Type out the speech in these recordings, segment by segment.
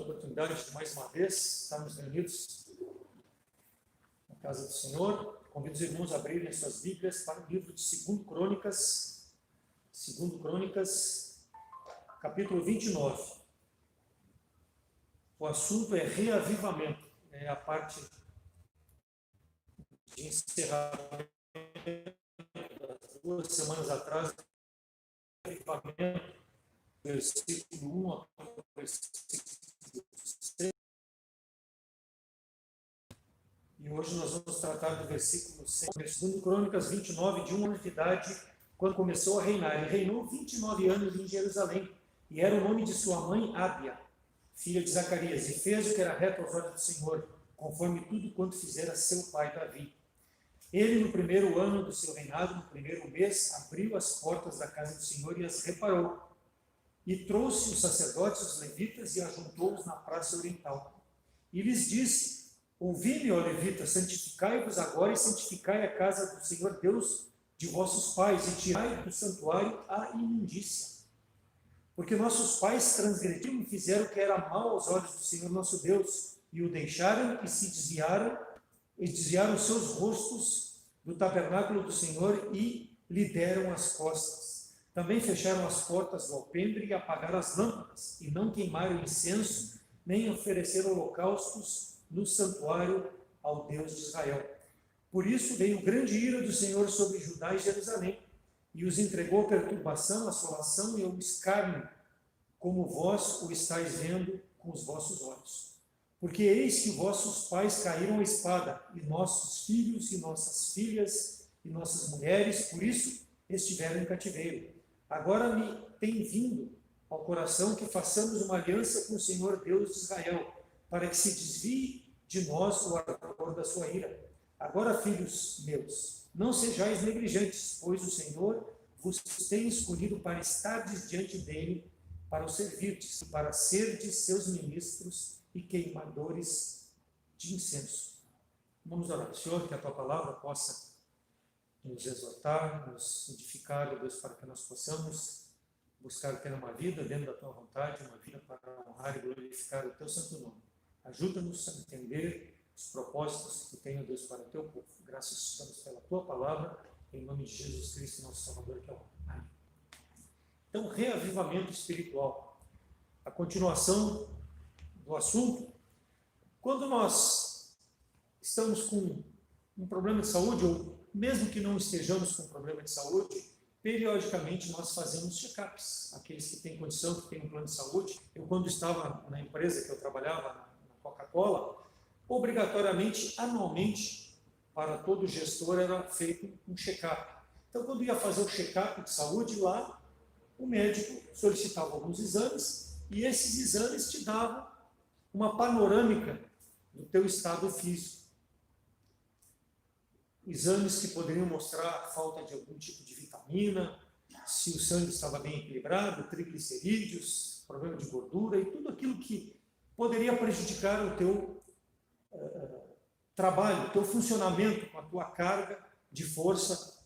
oportunidade de mais uma vez estarmos reunidos na casa do Senhor. Convido os irmãos a abrirem suas Bíblias para o livro de 2 Crônicas, capítulo 29. O assunto é reavivamento, é a parte de encerramento das 2 semanas atrás, reavivamento, versículo 1 ao versículo 6. E hoje nós vamos tratar do versículo 6, 2 Crônicas 29, de 1 ano de idade, quando começou a reinar. Ele reinou 29 anos em Jerusalém, e era o nome de sua mãe Ábia, filha de Zacarias, e fez o que era reto aos olhos do Senhor, conforme tudo quanto fizera seu pai Davi. Ele, no primeiro ano do seu reinado, no primeiro mês, abriu as portas da casa do Senhor e as reparou, e trouxe os sacerdotes, os levitas, e ajuntou-os na praça oriental. E lhes disse: ouvi-me, ó levitas, santificai-vos agora e santificai a casa do Senhor Deus de vossos pais, e tirai do santuário a imundícia. Porque nossos pais transgrediram e fizeram o que era mal aos olhos do Senhor nosso Deus, e o deixaram e se desviaram seus rostos do tabernáculo do Senhor e lhe deram as costas. Também fecharam as portas do alpendre e apagaram as lâmpadas, e não queimaram incenso, nem ofereceram holocaustos no santuário ao Deus de Israel. Por isso veio grande ira do Senhor sobre Judá e Jerusalém, e os entregou à perturbação, à assolação e ao escárnio, como vós o estáis vendo com os vossos olhos. Porque eis que vossos pais caíram à espada, e nossos filhos e nossas filhas e nossas mulheres, por isso estiveram em cativeiro. Agora me tem vindo ao coração que façamos uma aliança com o Senhor Deus de Israel, para que se desvie de nós o ardor da sua ira. Agora, filhos meus, não sejais negligentes, pois o Senhor vos tem escolhido para estardes diante dele, para o servirdes, para serdes seus ministros e queimadores de incenso. Vamos orar. Senhor, que a tua palavra possa nos exortar, nos edificar, ó Deus, para que nós possamos buscar ter uma vida dentro da tua vontade, uma vida para honrar e glorificar o teu santo nome. Ajuda-nos a entender os propósitos que tu tem, ó Deus, para o teu povo. Graças te damos pela tua palavra, em nome de Jesus Cristo, nosso Salvador, que é o Amém. Então, reavivamento espiritual. A continuação do assunto. Quando nós estamos com um problema de saúde, ou mesmo que não estejamos com um problema de saúde, periodicamente nós fazemos check-ups. Aqueles que têm condição, que têm um plano de saúde. Eu, quando estava na empresa que eu trabalhava, na Coca-Cola, obrigatoriamente, anualmente, para todo gestor era feito um check-up. Então, quando ia fazer o check-up de saúde lá, o médico solicitava alguns exames, e esses exames te davam uma panorâmica do teu estado físico. Exames que poderiam mostrar a falta de algum tipo de vitamina, se o sangue estava bem equilibrado, triglicerídeos, problema de gordura e tudo aquilo que poderia prejudicar o teu trabalho, o teu funcionamento com a tua carga de força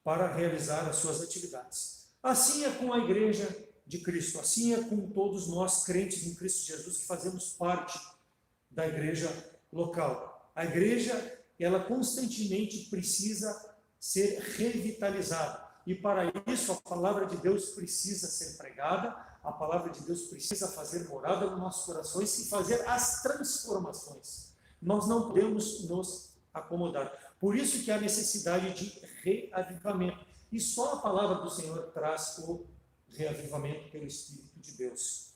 para realizar as suas atividades. Assim é com a Igreja de Cristo, assim é com todos nós crentes em Cristo Jesus que fazemos parte da igreja local. A igreja, ela constantemente precisa ser revitalizada. E para isso a palavra de Deus precisa ser pregada, a palavra de Deus precisa fazer morada nos nossos corações e fazer as transformações. Nós não podemos nos acomodar. Por isso que há necessidade de reavivamento. E só a palavra do Senhor traz o reavivamento pelo Espírito de Deus.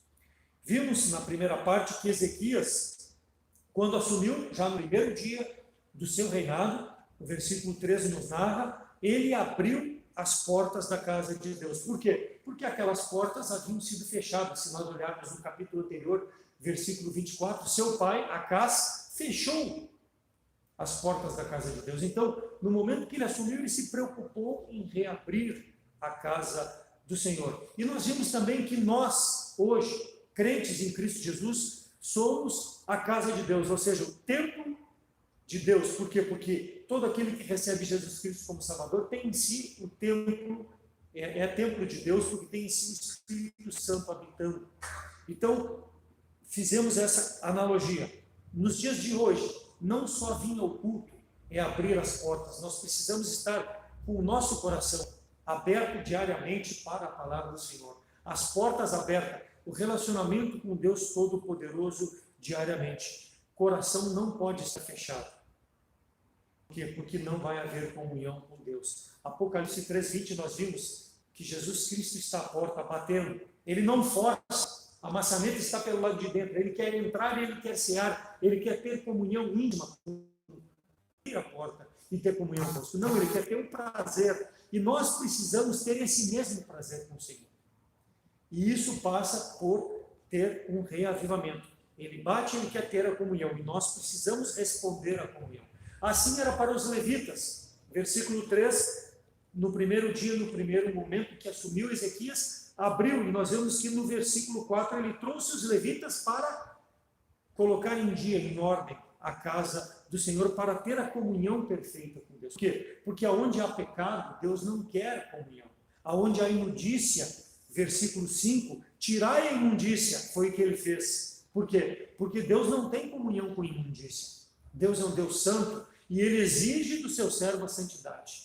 Vimos na primeira parte que Ezequias, quando assumiu, já no primeiro dia do seu reinado, o versículo 13 nos narra, ele abriu as portas da casa de Deus. Por quê? Porque aquelas portas haviam sido fechadas. Se nós olharmos no capítulo anterior, versículo 24, seu pai, Acás, fechou as portas da casa de Deus. Então, no momento que ele assumiu, ele se preocupou em reabrir a casa do Senhor. E nós vimos também que nós, hoje, crentes em Cristo Jesus, somos a casa de Deus, ou seja, o templo de Deus. Por quê? Porque todo aquele que recebe Jesus Cristo como Salvador tem em si o templo, é templo de Deus, porque tem em si o Espírito Santo habitando. Então, fizemos essa analogia. Nos dias de hoje, não só vir ao culto é abrir as portas, nós precisamos estar com o nosso coração aberto diariamente para a palavra do Senhor. As portas abertas, o relacionamento com Deus Todo-Poderoso diariamente. Coração não pode estar fechado. Por quê? Porque não vai haver comunhão com Deus. Apocalipse 3:20, nós vimos que Jesus Cristo está à porta batendo. Ele não força. A maçaneta está pelo lado de dentro. Ele quer entrar, ele quer cear, ele quer ter comunhão íntima com a porta e ter comunhão conosco. Não, ele quer ter um prazer. E nós precisamos ter esse mesmo prazer com o Senhor. E isso passa por ter um reavivamento. Ele bate, ele quer ter a comunhão. E nós precisamos responder à comunhão. Assim era para os levitas. Versículo 3, no primeiro dia, no primeiro momento que assumiu Ezequias, abriu, e nós vemos que no versículo 4 ele trouxe os levitas para colocar em dia, em ordem, a casa do Senhor, para ter a comunhão perfeita com Deus. Por quê? Porque aonde há pecado, Deus não quer comunhão. Aonde há imundícia, versículo 5, tirai a imundícia, foi o que ele fez. Por quê? Porque Deus não tem comunhão com imundícia. Deus é um Deus santo e ele exige do seu servo a santidade.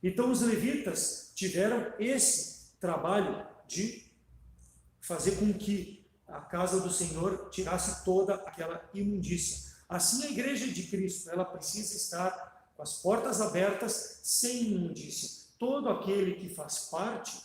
Então os levitas tiveram esse trabalho de fazer com que a casa do Senhor tirasse toda aquela imundícia. Assim a igreja de Cristo, ela precisa estar com as portas abertas, sem imundícia. Todo aquele que faz parte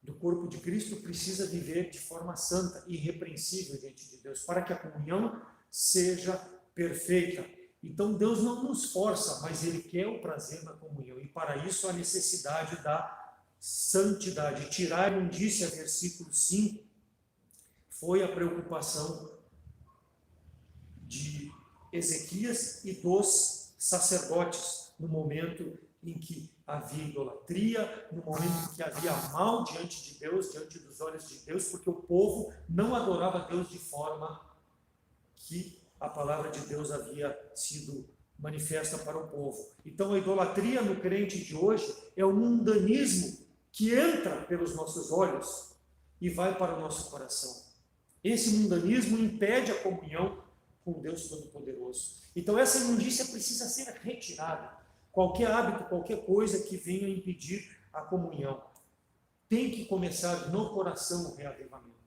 do corpo de Cristo precisa viver de forma santa e irrepreensível diante de Deus, para que a comunhão seja perfeita. Então Deus não nos força, mas Ele quer o prazer da comunhão. E para isso a necessidade da santidade. Tirar a imundícia, versículo 5, foi a preocupação de Ezequias e dos sacerdotes, no momento em que havia idolatria, no momento em que havia mal diante de Deus, diante dos olhos de Deus, porque o povo não adorava Deus de forma que a palavra de Deus havia sido manifesta para o povo. Então a idolatria no crente de hoje é o mundanismo que entra pelos nossos olhos e vai para o nosso coração. Esse mundanismo impede a comunhão com Deus Todo-Poderoso. Então essa imundícia precisa ser retirada. Qualquer hábito, qualquer coisa que venha impedir a comunhão. Tem que começar no coração o reavivamento.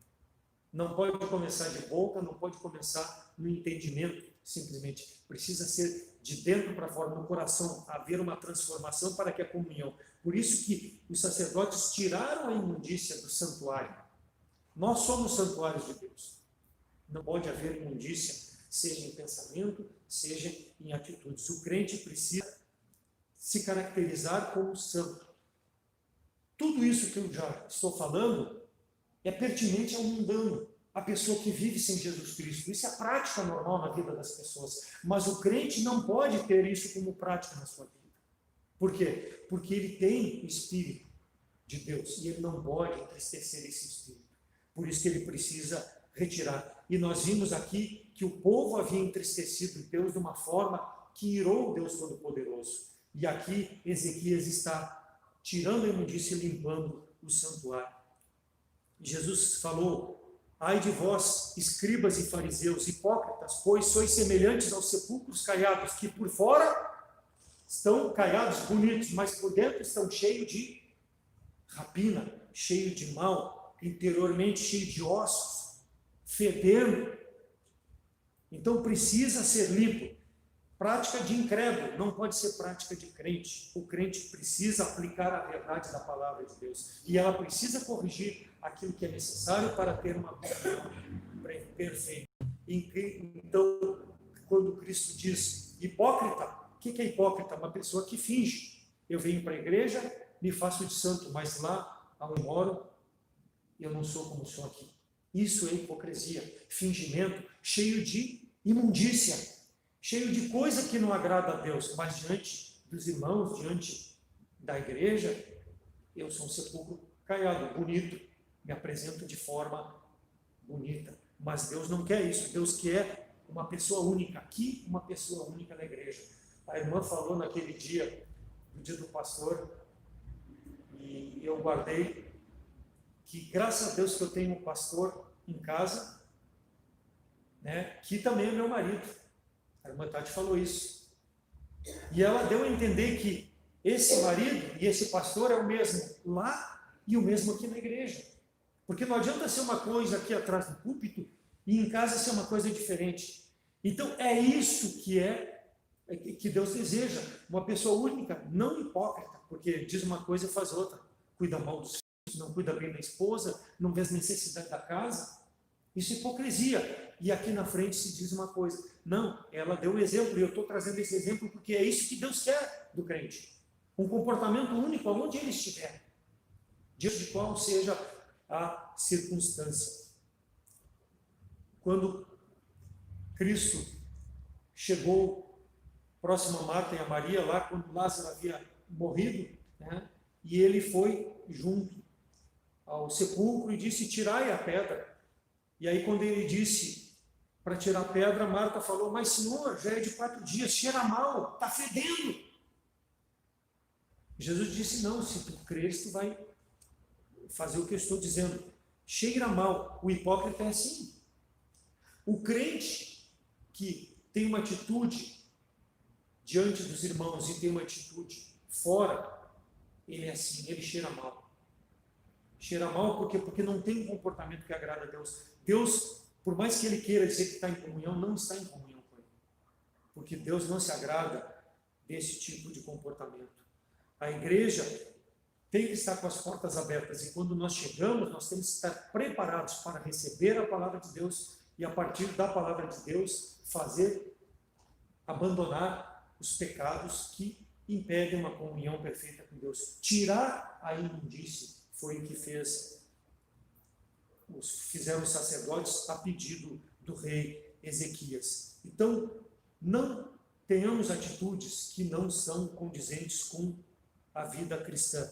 Não pode começar de boca, não pode começar no entendimento, simplesmente. Precisa ser de dentro para fora, no coração, haver uma transformação para que a comunhão. Por isso que os sacerdotes tiraram a imundícia do santuário. Nós somos santuários de Deus. Não pode haver imundícia, seja em pensamento, seja em atitudes. O crente precisa se caracterizar como santo. Tudo isso que eu já estou falando é pertinente ao mundano, a pessoa que vive sem Jesus Cristo. Isso é a prática normal na vida das pessoas. Mas o crente não pode ter isso como prática na sua vida. Por quê? Porque ele tem o Espírito de Deus e ele não pode entristecer esse Espírito. Por isso que ele precisa retirar. E nós vimos aqui que o povo havia entristecido Deus de uma forma que irou o Deus Todo-Poderoso. E aqui Ezequias está tirando a imundícia e limpando o santuário. Jesus falou: ai de vós, escribas e fariseus, hipócritas, pois sois semelhantes aos sepulcros caiados, que por fora estão caiados, bonitos, mas por dentro estão cheios de rapina, cheio de mal, interiormente cheio de ossos, fedendo. Então precisa ser limpo. Prática de incrédulo não pode ser prática de crente. O crente precisa aplicar a verdade da palavra de Deus. E ela precisa corrigir aquilo que é necessário para ter uma comunhão perfeita. Então, quando Cristo diz hipócrita, o que é hipócrita? Uma pessoa que finge. Eu venho para a igreja, me faço de santo, mas lá onde eu moro, eu não sou como sou aqui. Isso é hipocrisia, fingimento, cheio de imundícia. Cheio de coisa que não agrada a Deus, mas diante dos irmãos, diante da igreja, eu sou um sepulcro caiado, bonito, me apresento de forma bonita. Mas Deus não quer isso, Deus quer uma pessoa única, aqui uma pessoa única na igreja. A irmã falou naquele dia, no dia do pastor, e eu guardei, que graças a Deus que eu tenho um pastor em casa, né, que também é meu marido. A irmã Tati falou isso. E ela deu a entender que esse marido e esse pastor é o mesmo lá e o mesmo aqui na igreja. Porque não adianta ser uma coisa aqui atrás do púlpito e em casa ser uma coisa diferente. Então é isso que Deus deseja, uma pessoa única, não hipócrita, porque diz uma coisa e faz outra. Cuida mal dos filhos, não cuida bem da esposa, não vê as necessidades da casa. Isso é hipocrisia. E aqui na frente se diz uma coisa. Não, ela deu um exemplo, e eu estou trazendo esse exemplo porque é isso que Deus quer do crente. Um comportamento único aonde ele estiver, diante de qual seja a circunstância. Quando Cristo chegou próximo a Marta e a Maria, lá quando Lázaro havia morrido, né, e ele foi junto ao sepulcro e disse: tirai a pedra. E aí quando ele disse para tirar a pedra, Marta falou: mas Senhor, já é de 4 dias, cheira mal, está fedendo. Jesus disse: não, se tu creres, tu vai fazer o que eu estou dizendo. Cheira mal. O hipócrita é assim. O crente que tem uma atitude diante dos irmãos e tem uma atitude fora, ele é assim, ele cheira mal. Cheira mal porque não tem um comportamento que agrada a Deus. Deus, por mais que ele queira dizer que está em comunhão, não está em comunhão com ele. Porque Deus não se agrada desse tipo de comportamento. A igreja tem que estar com as portas abertas, e quando nós chegamos, nós temos que estar preparados para receber a palavra de Deus e, a partir da palavra de Deus, abandonar os pecados que impedem uma comunhão perfeita com Deus. Tirar a imundície foi o que fizeram os sacerdotes a pedido do rei Ezequias. Então, não tenhamos atitudes que não são condizentes com a vida cristã.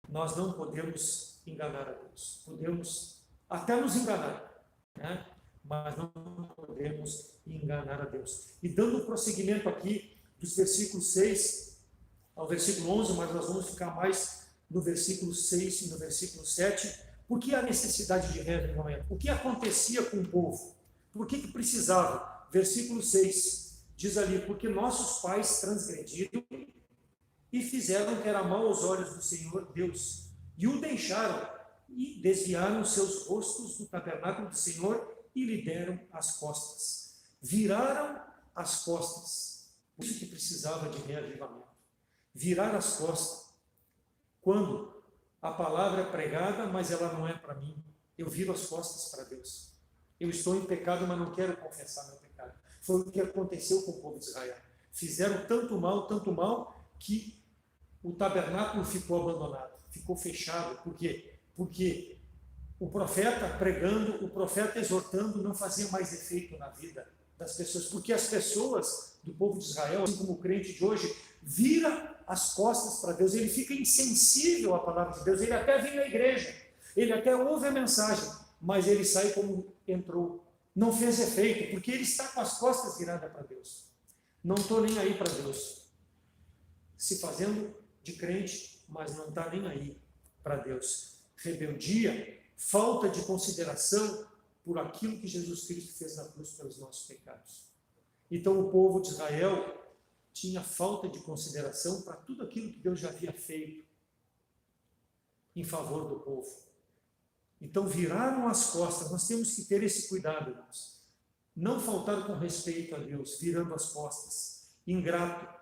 Nós não podemos enganar a Deus. Podemos até nos enganar, né? Mas não podemos enganar a Deus. E dando prosseguimento aqui, dos versículos 6 ao versículo 11, mas nós vamos ficar mais no versículo 6 e no versículo 7, por que a necessidade de reavivamento? O que acontecia com o povo? Por que precisava? Versículo 6 diz ali: porque nossos pais transgrediram e fizeram que era mal aos olhos do Senhor Deus, e o deixaram, e desviaram seus rostos do tabernáculo do Senhor, e lhe deram as costas. Viraram as costas. Por isso que precisava de reavivamento. Virar as costas. Quando a palavra é pregada, mas ela não é para mim, eu viro as costas para Deus. Eu estou em pecado, mas não quero confessar meu pecado. Foi o que aconteceu com o povo de Israel. Fizeram tanto mal, que o tabernáculo ficou abandonado, ficou fechado. Por quê? Porque o profeta pregando, o profeta exortando, não fazia mais efeito na vida das pessoas, porque as pessoas do povo de Israel, assim como o crente de hoje, vira as costas para Deus, ele fica insensível à palavra de Deus, ele até vem na igreja, ele até ouve a mensagem, mas ele sai como entrou, não fez efeito, porque ele está com as costas viradas para Deus. Não estou nem aí para Deus, se fazendo de crente, mas não está nem aí para Deus. Rebeldia, falta de consideração por aquilo que Jesus Cristo fez na cruz pelos nossos pecados. Então o povo de Israel tinha falta de consideração para tudo aquilo que Deus já havia feito em favor do povo. Então viraram as costas. Nós temos que ter esse cuidado, irmãos. Não faltar com respeito a Deus, virando as costas. Ingrato.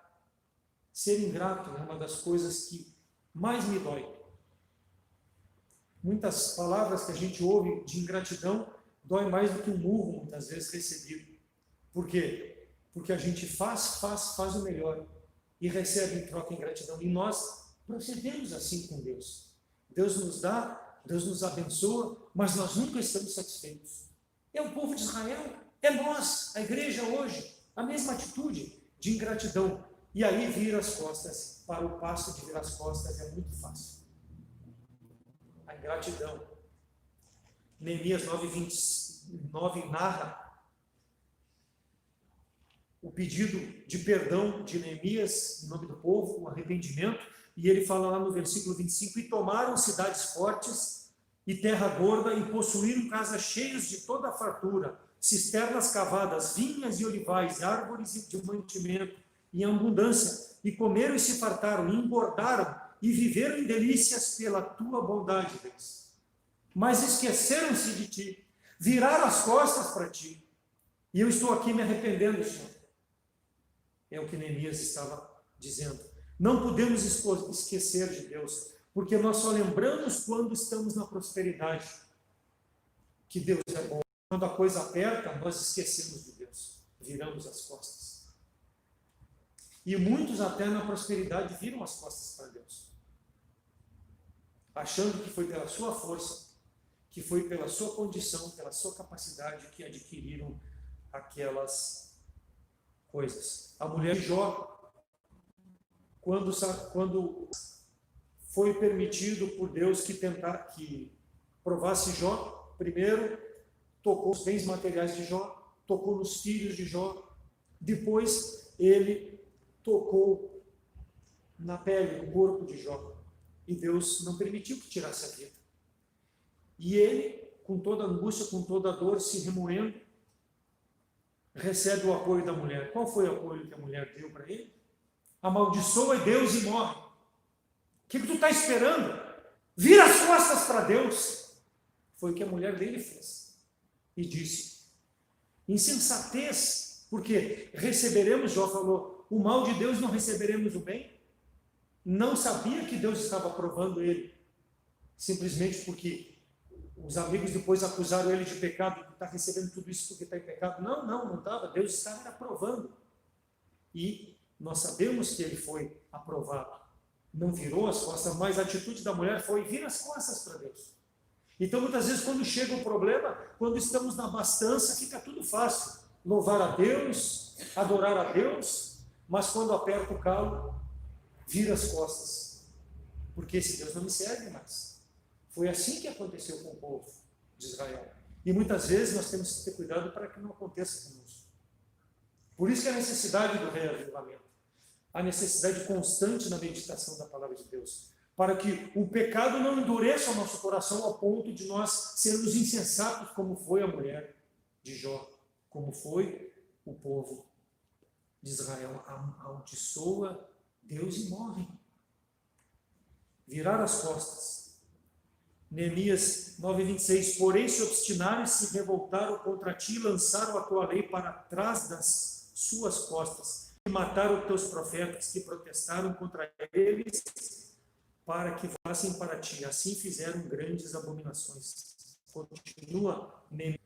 Ser ingrato é uma das coisas que mais me dói. Muitas palavras que a gente ouve de ingratidão dói mais do que um murro, muitas vezes, recebido. Por quê? Porque a gente faz o melhor e recebe em troca ingratidão. E nós procedemos assim com Deus. Deus nos dá, Deus nos abençoa, mas nós nunca estamos satisfeitos. É o povo de Israel, é nós, a igreja hoje, a mesma atitude de ingratidão. E aí vira as costas. Para o passo de virar as costas é muito fácil. A ingratidão. Neemias 9:29 narra o pedido de perdão de Neemias em nome do povo, o arrependimento, e ele fala lá no versículo 25: e tomaram cidades fortes e terra gorda, e possuíram casas cheias de toda a fartura, cisternas cavadas, vinhas e olivais, árvores de mantimento em abundância, e comeram e se fartaram, e engordaram, e viveram em delícias pela tua bondade, Deus. Mas esqueceram-se de ti, viraram as costas para ti, e eu estou aqui me arrependendo, Senhor. É o que Neemias estava dizendo. Não podemos esquecer de Deus, porque nós só lembramos quando estamos na prosperidade, que Deus é bom. Quando a coisa aperta, nós esquecemos de Deus, viramos as costas. E muitos até na prosperidade viram as costas para Deus, achando que foi pela sua força, que foi pela sua condição, pela sua capacidade que adquiriram aquelas coisas. A mulher de Jó, quando foi permitido por Deus que provasse Jó, primeiro tocou os bens materiais de Jó, tocou nos filhos de Jó, depois ele tocou na pele, no corpo de Jó, e Deus não permitiu que tirasse a vida. E ele, com toda a angústia, com toda a dor, se remoendo, recebe o apoio da mulher. Qual foi o apoio que a mulher deu para ele? Amaldiçoa Deus e morre. O que tu está esperando? Vira as costas para Deus. Foi o que a mulher dele fez. E disse, insensatez, porque receberemos, Jó falou, o mal de Deus, não receberemos o bem? Não sabia que Deus estava provando ele, simplesmente porque os amigos depois acusaram ele de pecado, que está recebendo tudo isso porque está em pecado. Não estava. Deus estava aprovando. E nós sabemos que ele foi aprovado. Não virou as costas, mas a atitude da mulher foi vir as costas para Deus. Então, muitas vezes, quando chega o problema, quando estamos na abastança, fica tudo fácil. Louvar a Deus, adorar a Deus, mas quando aperta o calo, vira as costas. Porque esse Deus não me serve mais. Foi assim que aconteceu com o povo de Israel. E muitas vezes nós temos que ter cuidado para que não aconteça conosco. Por isso que a necessidade do reavivamento, a necessidade constante na meditação da palavra de Deus, para que o pecado não endureça o nosso coração ao ponto de nós sermos insensatos, como foi a mulher de Jó, como foi o povo de Israel. Amaldiçoa Deus e morre. Virar as costas. Neemias 9:26, porém se obstinaram e se revoltaram contra ti, lançaram a tua lei para trás das suas costas, e mataram os teus profetas que protestaram contra eles, para que fossem para ti. Assim fizeram grandes abominações. Continua Neemias.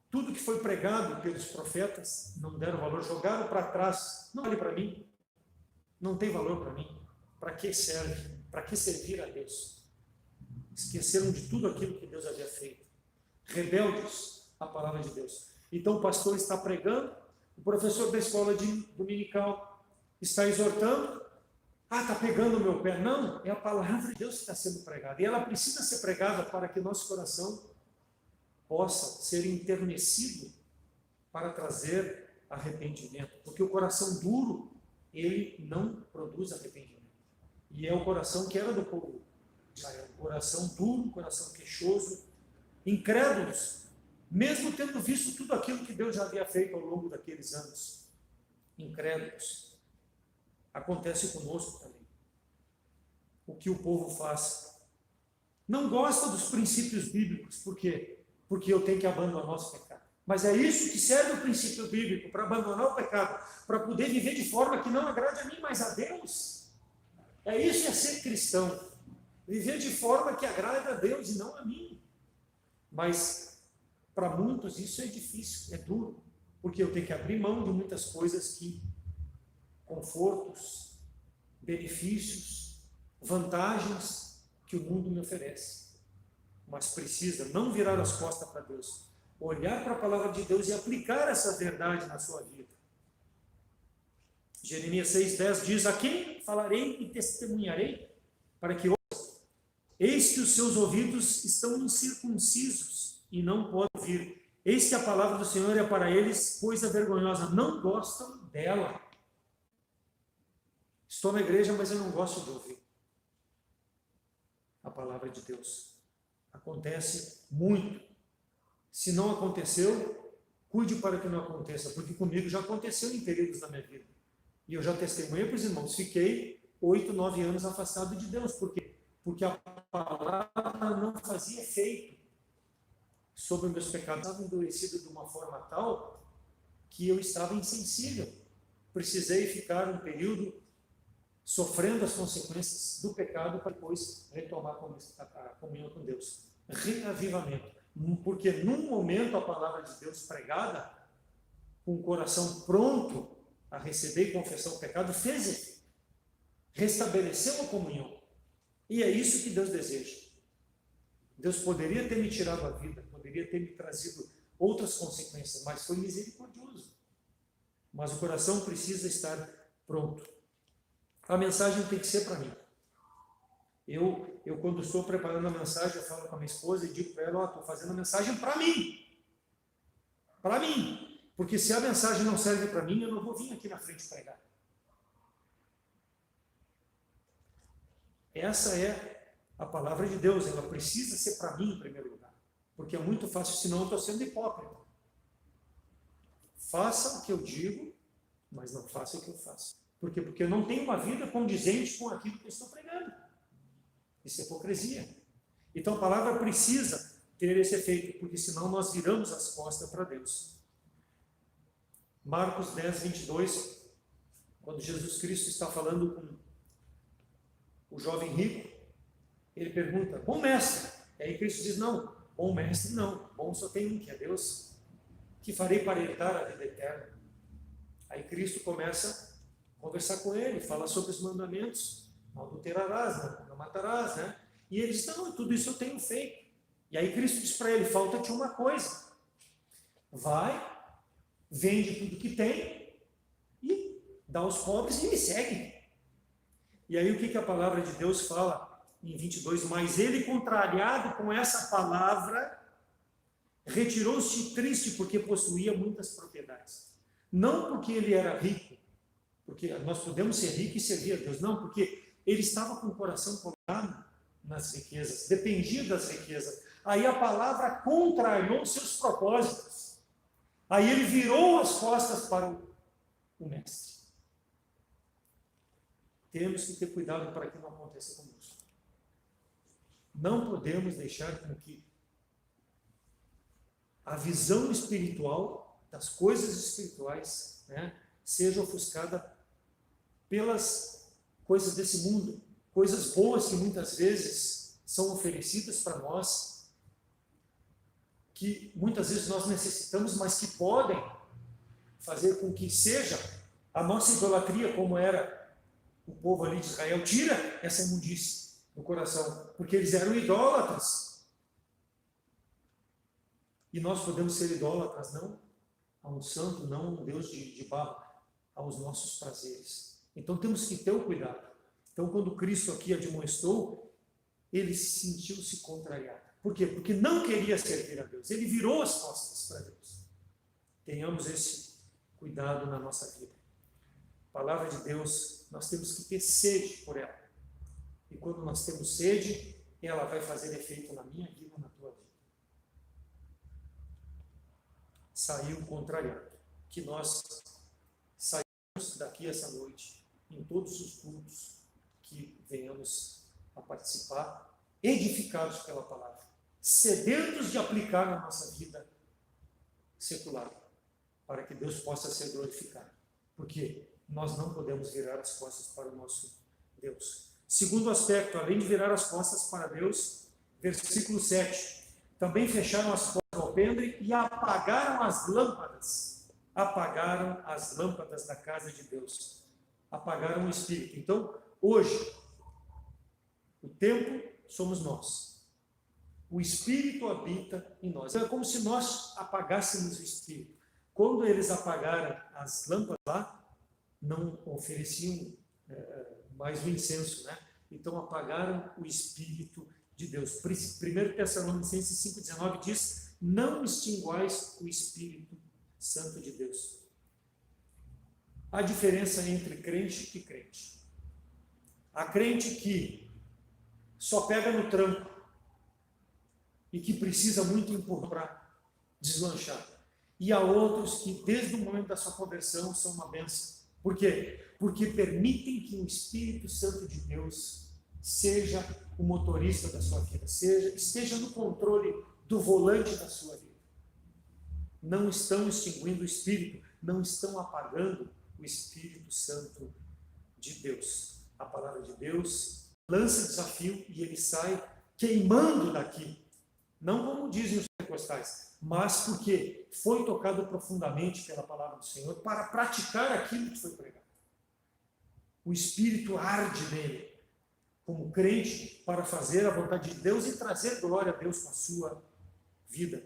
Tudo que foi pregado pelos profetas não deram valor, jogaram para trás. Não vale para mim, não tem valor para mim. Para que serve? Para que servir a Deus? Esqueceram de tudo aquilo que Deus havia feito. Rebeldes à palavra de Deus. Então o pastor está pregando, o professor da escola dominical está exortando. Está pegando o meu pé. Não, é a palavra de Deus que está sendo pregada. E ela precisa ser pregada para que nosso coração possa ser enternecido para trazer arrependimento. Porque o coração duro, ele não produz arrependimento. E é o coração que era do povo de Israel. Coração duro, coração queixoso, incrédulos, mesmo tendo visto tudo aquilo que Deus já havia feito ao longo daqueles anos. Incrédulos. Acontece conosco também. O que o povo faz? Não gosta dos princípios bíblicos. Por quê? Porque eu tenho que abandonar os pecados. Mas é isso que serve o princípio bíblico, para abandonar o pecado, para poder viver de forma que não agrade a mim, mas a Deus. É isso, é ser cristão. Viver de forma que agrade a Deus e não a mim. Mas para muitos isso é difícil, é duro, porque eu tenho que abrir mão de muitas coisas que confortos, benefícios, vantagens que o mundo me oferece. Mas precisa não virar as costas para Deus, olhar para a palavra de Deus e aplicar essa verdade na sua vida. Jeremias 6,10 diz, a quem falarei e testemunharei para que ouçam? Eis que os seus ouvidos estão incircuncisos e não podem ouvir. Eis que a palavra do Senhor é para eles coisa vergonhosa, não gostam dela. Estou na igreja, mas eu não gosto de ouvir a palavra de Deus. Acontece muito. Se não aconteceu, cuide para que não aconteça, porque comigo já aconteceu em períodos da minha vida. E eu já testemunhei para os irmãos, fiquei 8, 9 anos afastado de Deus. Por quê? Porque a palavra não fazia efeito sobre meus pecados. Estava endurecido de uma forma tal que eu estava insensível. Precisei ficar um período sofrendo as consequências do pecado para depois retomar a comunhão com Deus. Reavivamento. Porque num momento a palavra de Deus pregada, com o coração pronto a receber e confessar o pecado, fez efeito. Restabeleceu a comunhão. E é isso que Deus deseja. Deus poderia ter me tirado a vida, poderia ter me trazido outras consequências, mas foi misericordioso. Mas o coração precisa estar pronto. A mensagem tem que ser para mim. Eu quando estou preparando a mensagem, eu falo com a minha esposa e digo para ela, estou fazendo a mensagem para mim. Para mim. Porque se a mensagem não serve para mim, eu não vou vir aqui na frente pregar. Essa é a palavra de Deus, ela precisa ser para mim em primeiro lugar. Porque é muito fácil, senão eu estou sendo hipócrita. Faça o que eu digo, mas não faça o que eu faço. Por quê? Porque eu não tenho uma vida condizente com aquilo que eu estou pregando. Isso é hipocrisia. Então a palavra precisa ter esse efeito, porque senão nós viramos as costas para Deus. Marcos 10, 22, quando Jesus Cristo está falando com o jovem rico, ele pergunta, bom mestre? E aí Cristo diz, não, bom mestre não, bom só tem um, que é Deus, que farei para herdar a vida eterna. Aí Cristo começa a conversar com ele, fala sobre os mandamentos, não adulterarás, não matarás, né? E ele diz, não, tudo isso eu tenho feito. E aí Cristo diz para ele, falta-te uma coisa, vai, vende tudo que tem e dá aos pobres e me segue. E aí o que a palavra de Deus fala em 22? Mas ele, contrariado com essa palavra, retirou-se triste porque possuía muitas propriedades. Não porque ele era rico, porque nós podemos ser ricos e servir a Deus, não, porque ele estava com o coração colocado nas riquezas, dependia das riquezas. Aí a palavra contrariou seus propósitos. Aí ele virou as costas para o mestre. Temos que ter cuidado para que não aconteça conosco. Não podemos deixar com que a visão espiritual das coisas espirituais, né, seja ofuscada pelas coisas desse mundo, coisas boas que muitas vezes são oferecidas para nós, que muitas vezes nós necessitamos, mas que podem fazer com que seja a nossa idolatria, como era o povo ali de Israel. Tira essa imundície do coração, porque eles eram idólatras. E nós podemos ser idólatras, não a um santo, não a um Deus de barro, aos nossos prazeres. Então temos que ter o cuidado. Então quando Cristo aqui admoestou, ele sentiu-se contrariado. Por quê? Porque não queria servir a Deus. Ele virou as costas para Deus. Tenhamos esse cuidado na nossa vida. A palavra de Deus, nós temos que ter sede por ela. E quando nós temos sede, ela vai fazer efeito na minha vida, na tua vida. Saiu contrariado. Que nós saímos daqui essa noite, em todos os cultos, que venhamos a participar, edificados pela palavra, sedentos de aplicar na nossa vida secular, para que Deus possa ser glorificado. Porque nós não podemos virar as costas para o nosso Deus. Segundo aspecto, além de virar as costas para Deus, versículo 7, também fecharam as portas do alpendre e apagaram as lâmpadas. Apagaram as lâmpadas da casa de Deus. Apagaram o Espírito. Então, hoje, o templo somos nós. O Espírito habita em nós. Então, é como se nós apagássemos o Espírito. Quando eles apagaram as lâmpadas lá, não ofereciam mais o incenso, né? Então apagaram o Espírito de Deus. 1 Tessalonicenses 5,19 diz, não extinguais o Espírito Santo de Deus. A diferença entre crente e crente. A crente que só pega no tranco, e que precisa muito empurrão para deslanchar. E há outros que, desde o momento da sua conversão, são uma bênção. Por quê? Porque permitem que o Espírito Santo de Deus seja o motorista da sua vida, esteja no controle do volante da sua vida. Não estão extinguindo o Espírito, não estão apagando o Espírito Santo de Deus. A palavra de Deus lança desafio e ele sai queimando daqui. Não como dizem os pentecostais, mas porque foi tocado profundamente pela palavra do Senhor para praticar aquilo que foi pregado. O Espírito arde nele, como crente, para fazer a vontade de Deus e trazer glória a Deus com a sua vida.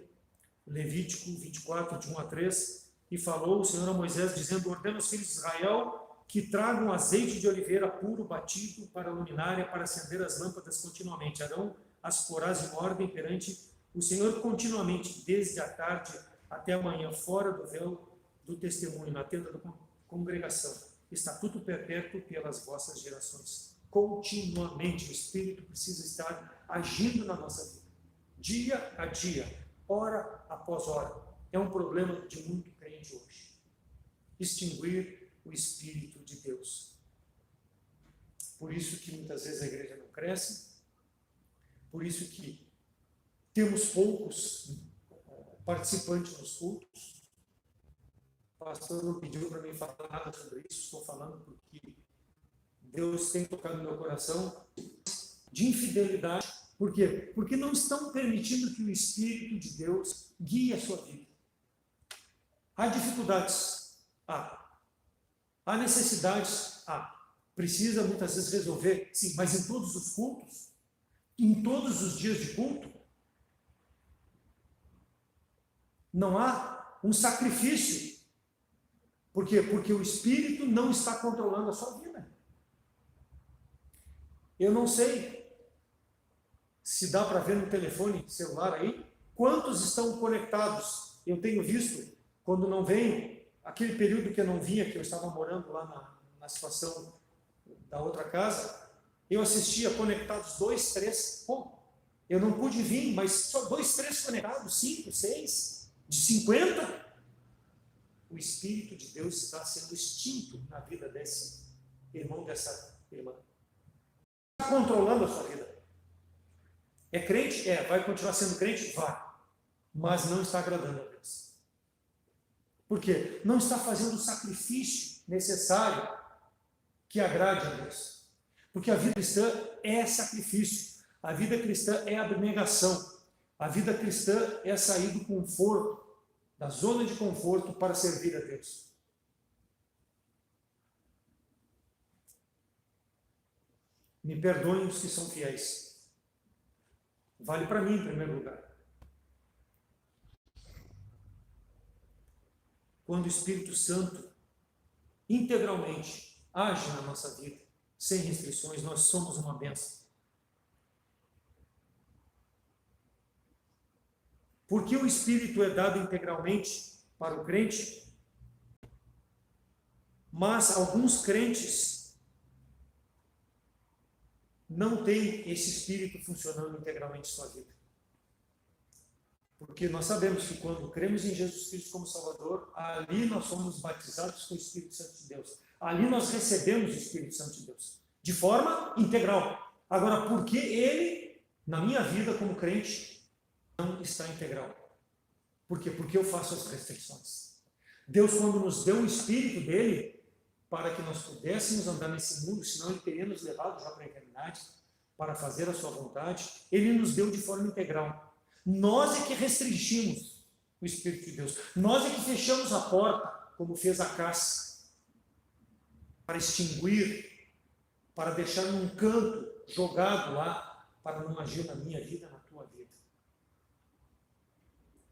Levítico 24, de 1 a 3, e falou o Senhor a Moisés, dizendo: ordena aos filhos de Israel que tragam azeite de oliveira puro batido para a luminária, para acender as lâmpadas continuamente. Arão as porás em ordem perante o Senhor continuamente, desde a tarde até a manhã, fora do véu do testemunho, na tenda da congregação. Estatuto perpétuo pelas vossas gerações. Continuamente o Espírito precisa estar agindo na nossa vida, dia a dia, hora após hora. É um problema de muito crente hoje. Extinguir o Espírito de Deus. Por isso que muitas vezes a igreja não cresce, por isso que temos poucos participantes nos cultos. O pastor não pediu para mim falar nada sobre isso, estou falando porque Deus tem tocado no meu coração de infidelidade. Por quê? Porque não estão permitindo que o Espírito de Deus guie a sua vida. Há dificuldades? Há necessidades? Precisa muitas vezes resolver? Sim, mas em todos os cultos, em todos os dias de culto, não há um sacrifício. Por quê? Porque o Espírito não está controlando a sua vida. Eu não sei se dá para ver no telefone celular aí, quantos estão conectados. Eu tenho visto, quando não vem, aquele período que eu não vinha, que eu estava morando lá na situação da outra casa, eu assistia conectados 2, 3, eu não pude vir, mas só 2, 3 conectados, 5, 6, de 50. O Espírito de Deus está sendo extinto na vida desse irmão, dessa irmã. Está controlando a sua vida. É crente? Vai continuar sendo crente? Vai. Mas não está agradando a Deus. Por quê? Não está fazendo o sacrifício necessário que agrade a Deus. Porque a vida cristã é sacrifício. A vida cristã é abnegação. A vida cristã é sair do conforto, da zona de conforto, para servir a Deus. Me perdoem os que são fiéis. Vale para mim em primeiro lugar. Quando o Espírito Santo integralmente age na nossa vida, sem restrições, nós somos uma bênção. Porque o Espírito é dado integralmente para o crente, mas alguns crentes não têm esse Espírito funcionando integralmente em sua vida. Porque nós sabemos que quando cremos em Jesus Cristo como Salvador, ali nós somos batizados com o Espírito Santo de Deus. Ali nós recebemos o Espírito Santo de Deus, de forma integral. Agora, por que ele, na minha vida como crente, não está integral? Por quê? Porque eu faço as restrições. Deus, quando nos deu o Espírito dele, para que nós pudéssemos andar nesse mundo, senão ele teria nos levado já para a eternidade, para fazer a sua vontade, ele nos deu de forma integral. Nós é que restringimos o Espírito de Deus. Nós é que fechamos a porta, como fez Acás, para extinguir, para deixar num canto jogado lá, para não agir na minha vida, na tua vida.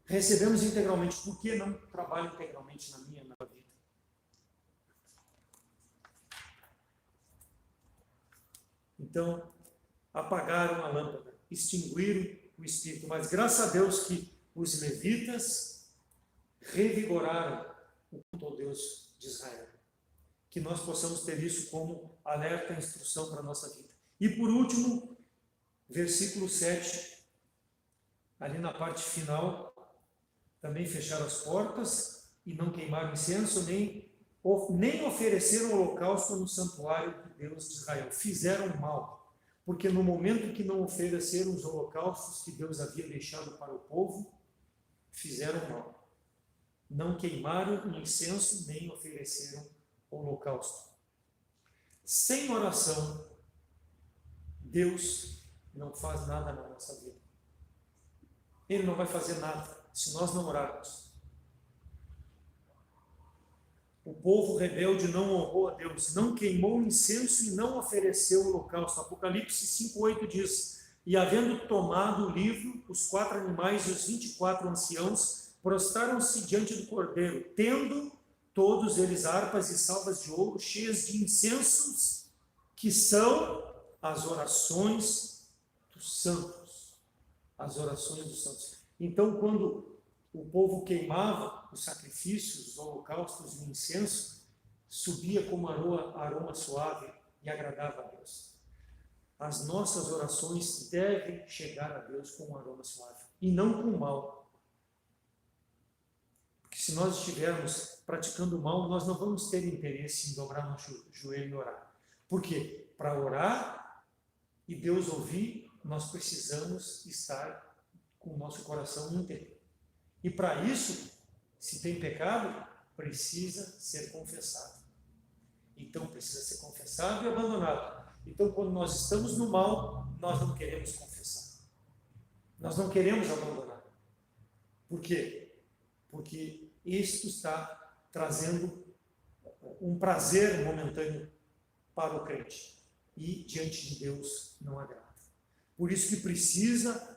Recebemos integralmente, por que não trabalha integralmente na minha, na tua vida? Então, apagaram a lâmpada, extinguiram o Espírito, mas graças a Deus que os levitas revigoraram o culto ao Deus de Israel. Que nós possamos ter isso como alerta e instrução para a nossa vida. E por último, versículo 7, ali na parte final, também fecharam as portas e não queimaram incenso, nem ofereceram holocausto no santuário de Deus de Israel. Fizeram mal, porque no momento que não ofereceram os holocaustos que Deus havia deixado para o povo, fizeram mal. Não queimaram incenso, nem ofereceram holocausto. Sem oração, Deus não faz nada na nossa vida. Ele não vai fazer nada se nós não orarmos. O povo rebelde não honrou a Deus, não queimou incenso e não ofereceu holocausto. Apocalipse 5:8 diz: e havendo tomado o livro, os 4 animais e os 24 anciãos prostraram-se diante do Cordeiro, tendo todos eles harpas e salvas de ouro cheias de incensos, que são as orações dos santos. As orações dos santos. Então, quando o povo queimava os sacrifícios, os holocaustos e o incenso, subia como aroma suave e agradava a Deus. As nossas orações devem chegar a Deus com um aroma suave e não com mal. Porque se nós estivermos praticando mal, nós não vamos ter interesse em dobrar nosso joelho e orar. Por quê? Para orar e Deus ouvir, nós precisamos estar com o nosso coração íntegro. E para isso, se tem pecado, precisa ser confessado. Então, precisa ser confessado e abandonado. Então, quando nós estamos no mal, nós não queremos confessar. Nós não queremos abandonar. Por quê? Porque isto está trazendo um prazer momentâneo para o crente. E diante de Deus não agrada. Por isso que precisa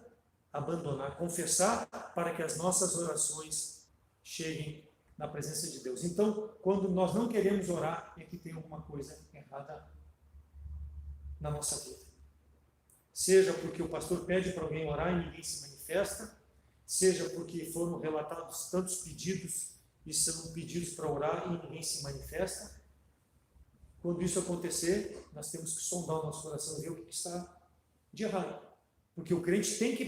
abandonar, confessar, para que as nossas orações cheguem na presença de Deus. Então, quando nós não queremos orar, é que tem alguma coisa errada na nossa vida. Seja porque o pastor pede para alguém orar e ninguém se manifesta, seja porque foram relatados tantos pedidos e são pedidos para orar e ninguém se manifesta. Quando isso acontecer, nós temos que sondar o nosso coração e ver o que está de errado. Porque o crente tem que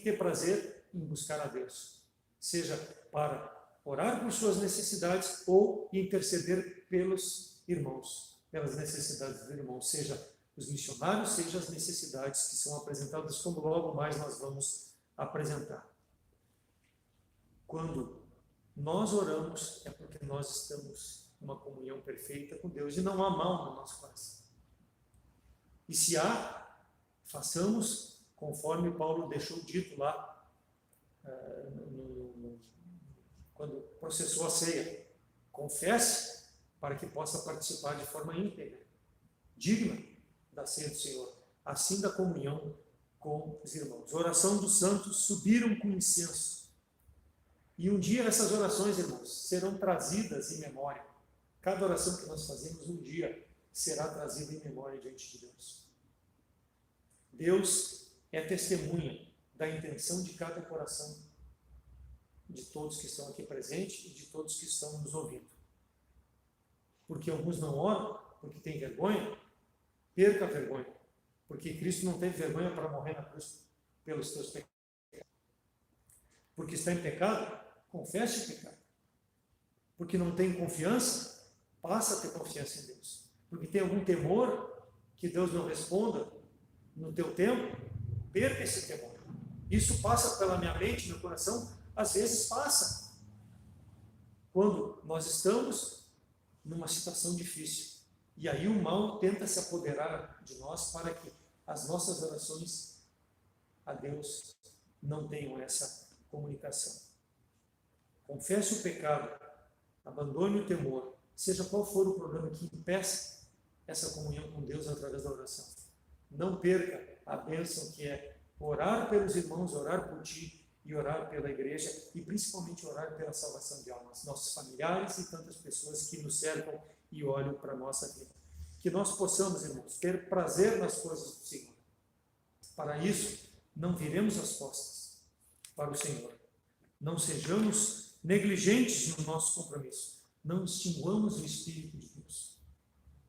ter prazer em buscar a Deus. Seja para orar por suas necessidades ou interceder pelos irmãos, pelas necessidades dos irmãos. Seja os missionários, seja as necessidades que são apresentadas, como logo mais nós vamos apresentar. Quando nós oramos, é porque nós estamos numa comunhão perfeita com Deus e não há mal no nosso coração. E se há, façamos conforme Paulo deixou dito lá, quando processou a ceia. Confesse para que possa participar de forma íntegra, digna da ceia do Senhor, assim da comunhão com os irmãos. Oração dos santos subiram com incenso. E um dia essas orações, irmãos, serão trazidas em memória. Cada oração que nós fazemos, um dia será trazida em memória diante de Deus. Deus é testemunha da intenção de cada coração, de todos que estão aqui presentes e de todos que estão nos ouvindo. Porque alguns não oram, porque têm vergonha, perca a vergonha. Porque Cristo não teve vergonha para morrer na cruz pelos teus pecados. Porque está em pecado, confesse o pecado. Porque não tem confiança, passa a ter confiança em Deus. Porque tem algum temor que Deus não responda no teu tempo, perca esse temor. Isso passa pela minha mente, meu coração, às vezes passa. Quando nós estamos numa situação difícil. E aí o mal tenta se apoderar de nós para que as nossas orações a Deus não tenham essa comunicação. Confesse o pecado, abandone o temor, seja qual for o problema que impeça essa comunhão com Deus através da oração. Não perca a bênção que é orar pelos irmãos, orar por ti e orar pela igreja e principalmente orar pela salvação de almas, nossos familiares e tantas pessoas que nos cercam e olham para a nossa vida. Que nós possamos, irmãos, ter prazer nas coisas do Senhor. Para isso, não viremos as costas para o Senhor. Não sejamos negligentes no nosso compromisso. Não extinguamos o Espírito de Deus.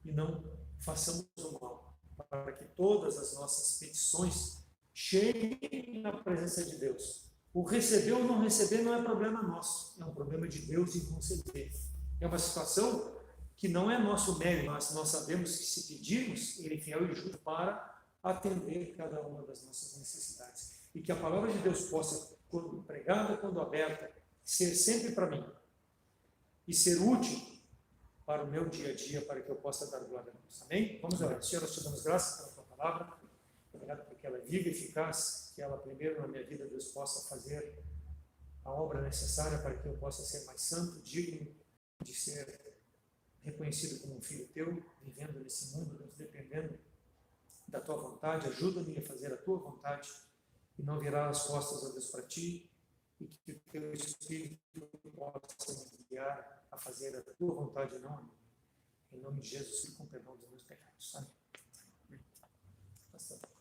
E não façamos o mal, para que todas as nossas petições cheguem na presença de Deus. O receber ou não receber não é problema nosso, é um problema de Deus em conceder. É uma situação que não é nosso mérito, mas nós sabemos que se pedirmos, Ele é fiel e justo para atender cada uma das nossas necessidades. E que a palavra de Deus possa, quando pregada, quando aberta, ser sempre para mim e ser útil para o meu dia a dia, para que eu possa dar glória a Deus. Amém? Vamos orar. Senhor, nós te damos graças pela tua palavra. Obrigado porque ela é viva e eficaz, que ela primeiro na minha vida, Deus, possa fazer a obra necessária para que eu possa ser mais santo, digno de ser reconhecido como um filho teu, vivendo nesse mundo, Deus, dependendo da tua vontade. Ajuda-me a fazer a tua vontade e não virar as costas, ó Deus, para ti, e que o teu Espírito possa me guiar a fazer a tua vontade e não a minha. Em nome de Jesus, com perdão dos meus pecados. Amém. Pastor.